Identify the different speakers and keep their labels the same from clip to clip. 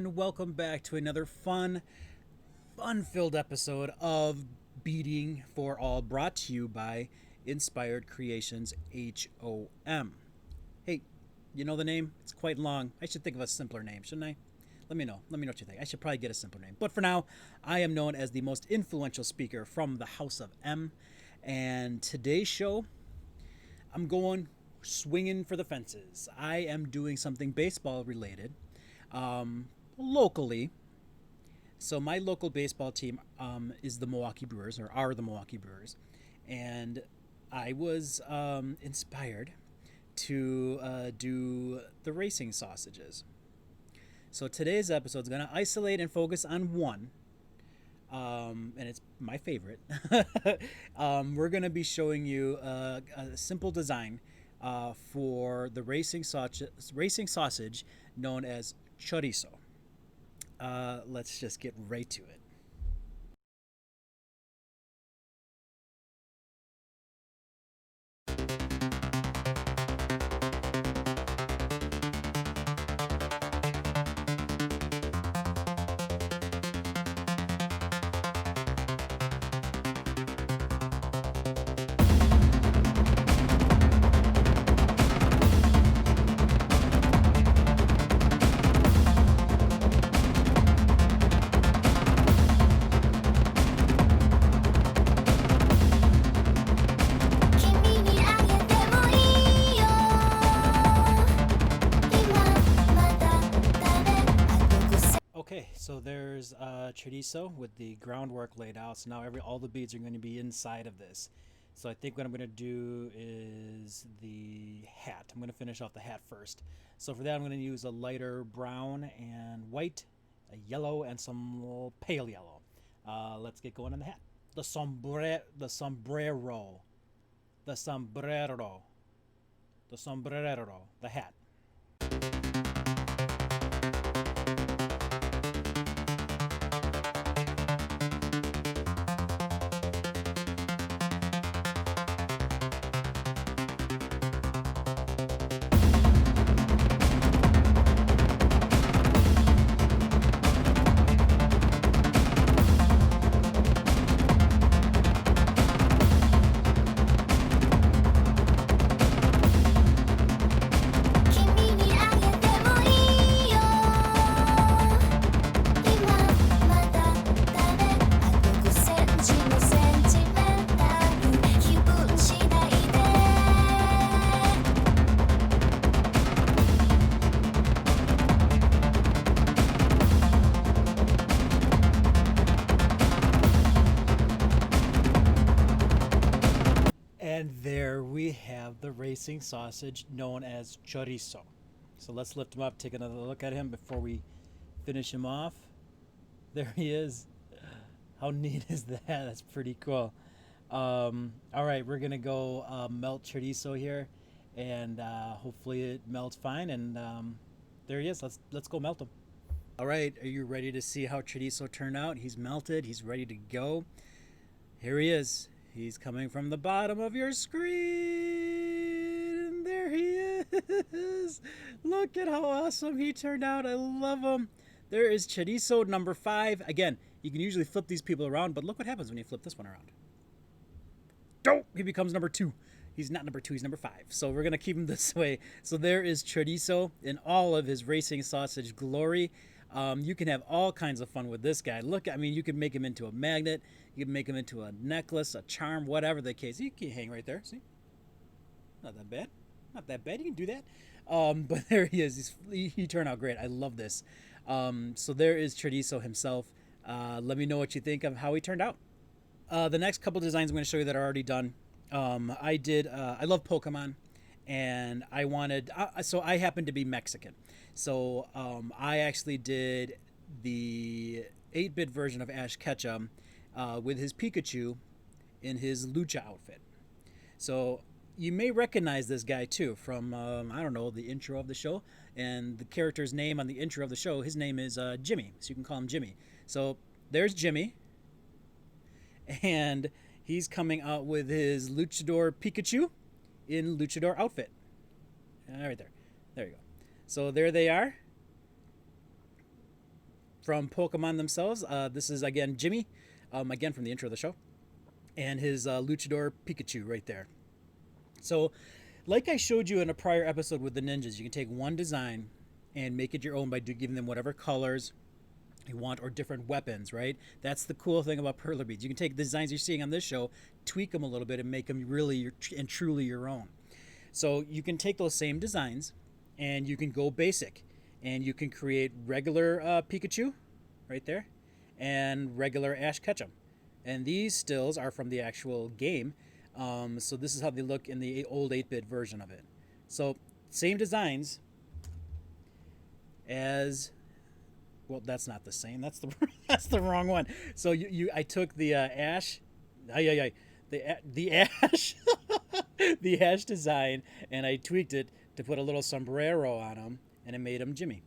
Speaker 1: and welcome back to another fun-filled episode of Beading for All, brought to you by Inspired Creations HOM. Hey, you know the name? It's quite long. I should think of a simpler name, shouldn't I? Let me know. Let me know what you think. I should probably get a simpler name. But for now, I am known as the most influential speaker from the House of M. And today's show, I'm going swinging for the fences. I am doing something baseball related, locally. So my local baseball team is the Milwaukee Brewers, or are the Milwaukee Brewers, and I was inspired to do the racing sausages. So today's episode is going to isolate and focus on one, and it's my favorite. We're going to be showing you a simple design for the racing sausage known as chorizo. Let's just get right to it. Okay, so there's chorizo with the groundwork laid out. So now all the beads are going to be inside of this. So I think what I'm going to do is the hat. I'm going to finish off the hat first. So for that, I'm going to use a lighter brown and white, a yellow, and some pale yellow. Let's get going on the hat. The sombrero, the sombrero, the sombrero, the sombrero, the hat. And there we have the racing sausage known as chorizo. So let's lift him up, take another look at him before we finish him off. There he is. How neat is that? That's pretty cool. All right, we're gonna go melt chorizo here, and hopefully it melts fine. And there he is. Let's go melt him. All right, are you ready to see how chorizo turned out? He's melted. He's ready to go. Here he is. He's coming from the bottom of your screen. There he is. Look at how awesome he turned out. I love him. There is chorizo number 5. Again, you can usually flip these people around, but look what happens when you flip this one around. Oh, he becomes number 2. He's not number 2, he's number 5. So we're going to keep him this way. So there is chorizo in all of his racing sausage glory. You can have all kinds of fun with this guy. Look, I mean, you can make him into a magnet. You can make him into a necklace, a charm, whatever the case. You can hang right there. See? Not that bad. Not that bad. You can do that. But there he is. He turned out great. I love this. So there is chorizo himself. Let me know what you think of how he turned out. The next couple designs I'm going to show you that are already done. I love Pokemon. And I wanted, so I happen to be Mexican. So I actually did the 8-bit version of Ash Ketchum with his Pikachu in his lucha outfit. So you may recognize this guy too from, I don't know, the intro of the show. And the character's name on the intro of the show, his name is Jimmy. So you can call him Jimmy. So there's Jimmy. And he's coming out with his luchador Pikachu in luchador outfit. Right there. There you go. So there they are. from Pokemon themselves. This is, again, Jimmy, again, from the intro of the show, and his Luchador Pikachu right there. So, like I showed you in a prior episode with the ninjas, you can take one design and make it your own by giving them whatever colors you want or different weapons, right? That's the cool thing about Perler beads. You can take the designs you're seeing on this show, tweak them a little bit, and make them really and truly your own. So you can take those same designs and you can go basic, and you can create regular Pikachu right there and regular Ash Ketchum. And these stills are from the actual game. So this is how they look in the old 8-bit version of it. So same designs as... Well, that's not the same. That's the wrong one. So I took the Ash, the Ash, the Ash design, and I tweaked it to put a little sombrero on him, and it made him Jimmy.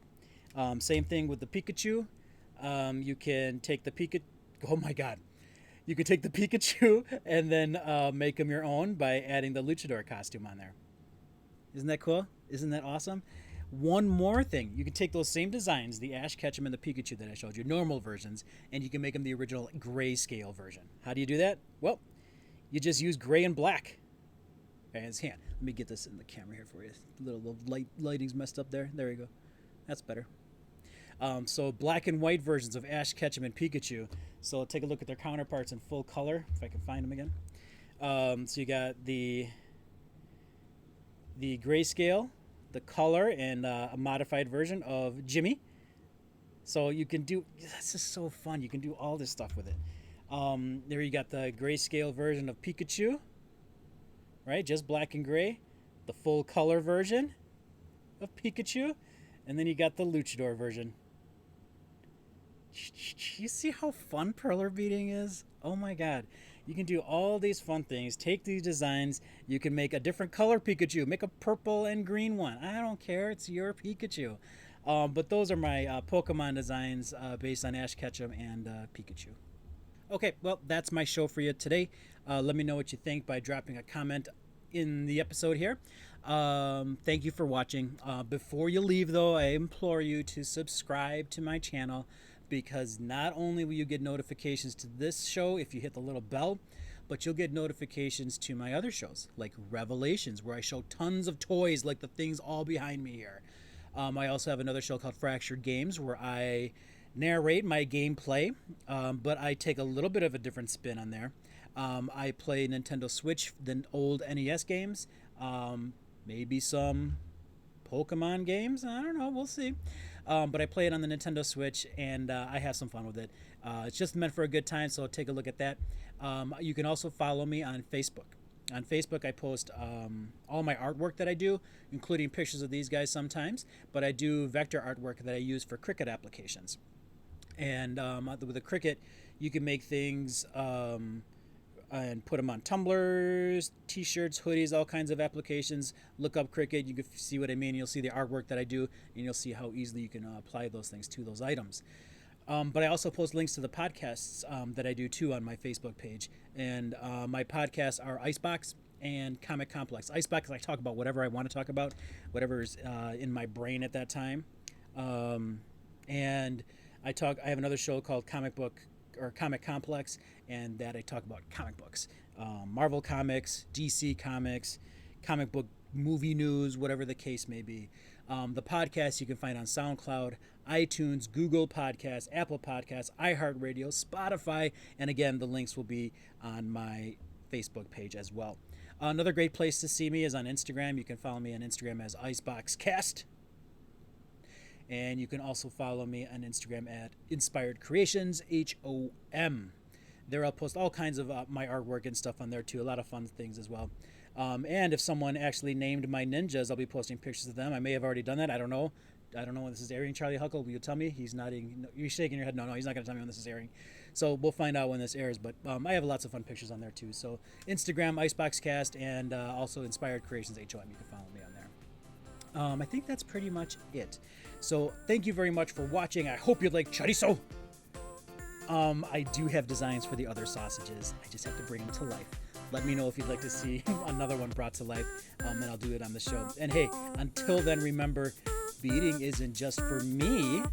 Speaker 1: Same thing with the Pikachu. You can take the Pikachu. Oh my God! You can take the Pikachu and then make him your own by adding the Luchador costume on there. Isn't that cool? Isn't that awesome? One more thing, you can take those same designs, the Ash Ketchum and the Pikachu that I showed you, normal versions, and you can make them the original grayscale version. How do you do that? Well, you just use gray and black. Okay, let me get this in the camera here for you. Little lighting's messed up there. There you go. That's better. So black and white versions of Ash Ketchum and Pikachu. So take a look at their counterparts in full color, if I can find them again. So you got the grayscale, the color, and a modified version of Jimmy. So you can do, this is so fun. You can do all this stuff with it. There you got the grayscale version of Pikachu, right? Just black and gray. The full color version of Pikachu. And then you got the Luchador version. You see how fun Perler beading is? Oh my God. You can do all these fun things. Take these designs. You can make a different color Pikachu. Make a purple and green one. I don't care. It's your Pikachu. But those are my Pokemon designs based on Ash Ketchum and Pikachu. Okay, well, that's my show for you today. Let me know what you think by dropping a comment in the episode here. Thank you for watching. Before you leave, though, I implore you to subscribe to my channel, because not only will you get notifications to this show if you hit the little bell, but you'll get notifications to my other shows, like Revelations, where I show tons of toys like the things all behind me here. I also have another show called Fractured Games, where I narrate my gameplay, but I take a little bit of a different spin on there. I play Nintendo Switch, the old NES games, maybe some Pokemon games. I don't know. We'll see. But I play it on the Nintendo Switch, and I have some fun with it. It's just meant for a good time, so take a look at that. You can also follow me on Facebook. On Facebook, I post all my artwork that I do, including pictures of these guys sometimes, but I do vector artwork that I use for Cricut applications. And with the Cricut, you can make things and put them on tumblers, t-shirts, hoodies, all kinds of applications. Look up Cricut. You can see what I mean. You'll see the artwork that I do, and you'll see how easily you can apply those things to those items. But I also post links to the podcasts that I do, too, on my Facebook page. And my podcasts are Icebox and Comic Complex. Icebox, I talk about whatever I want to talk about, whatever's in my brain at that time. And I have another show called Comic Complex, and that I talk about comic books, Marvel Comics, DC Comics, comic book movie news, whatever the case may be. The podcast you can find on SoundCloud, iTunes, Google Podcasts, Apple Podcasts, iHeartRadio, Spotify, and again, the links will be on my Facebook page as well. Another great place to see me is on Instagram. You can follow me on Instagram as IceboxCast. And you can also follow me on Instagram at Inspired Creations, HOM. There I'll post all kinds of my artwork and stuff on there too. A lot of fun things as well. And if someone actually named my ninjas, I'll be posting pictures of them. I may have already done that. I don't know. I don't know when this is airing. Charlie Huckle, will you tell me? He's nodding. You're shaking your head. No, he's not going to tell me when this is airing. So we'll find out when this airs. But I have lots of fun pictures on there too. So Instagram, IceboxCast, and also Inspired Creations, HOM. You can follow me on there. I think that's pretty much it. So thank you very much for watching. I hope you like chorizo. I do have designs for the other sausages. I just have to bring them to life. Let me know if you'd like to see another one brought to life, and I'll do it on the show. And hey, until then, remember, beading isn't just for me.